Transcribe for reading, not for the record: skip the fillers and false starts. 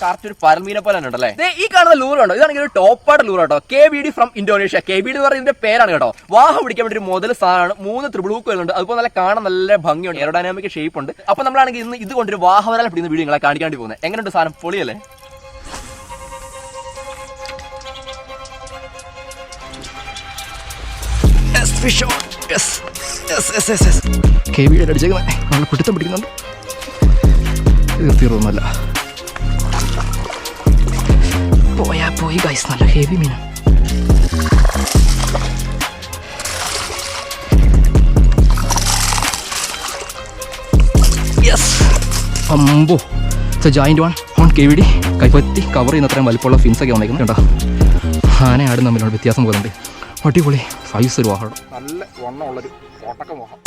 Correct ഒരു പരൽമീനെ പോലെ ഉണ്ടല്ലേ. ഈ കാണുന്ന ലൂറുണ്ടോ, ഇതാണെങ്കിൽ ഒരു ടോപ്പാട് ലൂർ കേട്ടോ. KBD from Indonesia. KBD എന്ന് പറയുന്നതിന്റെ പേരാണ് കേട്ടോ. വാഹ പിടിക്കാൻ വേണ്ടി ഒരു മുതൽ സാധനമാണ്. 3 ത്രിബിളൂക്കുകളുണ്ട്. അതുപോലെ നല്ല കാണാൻ നല്ല ഭംഗിയുണ്ട്, എയറോഡൈനാമിക് ഷേപ്പ് ഉണ്ട്. അപ്പൊ നമ്മളാണെങ്കിൽ ഇന്ന് ഇത് കൊണ്ടൊരു വാഹവരാൽ പിടിക്കുന്ന വീഡിയോ നിങ്ങളെ കാണിക്കാണ്ടി പോകുന്നത്. എങ്ങനെയുണ്ട് സാധനം? പൊളിയല്ലേ? KBD അടിച്ചേക്കുന്നത് നല്ല പിടുത്തം പിടിക്കുന്നുണ്ട്. തീർന്നല്ല പോയി ഗൈസ്, നല്ല ഹെവി മീൻ. അമ്പോ ജോയിന്റ് വൺ ഓൺ KBD. കൈപ്പത്തി കവർ ചെയ്യുന്ന അത്രയും വലിപ്പമുള്ള ഫിൻസൊക്കെ വന്നേക്കുന്നത് കേട്ടോ. ആന ആടും തമ്മിലുള്ള വ്യത്യാസം പോകുന്നുണ്ട്. അടിപൊളി സൈസ് ഒരു വാഹനം, നല്ല വണ്ണമുള്ളൊരു ഓട്ടക്ക വാഹനം.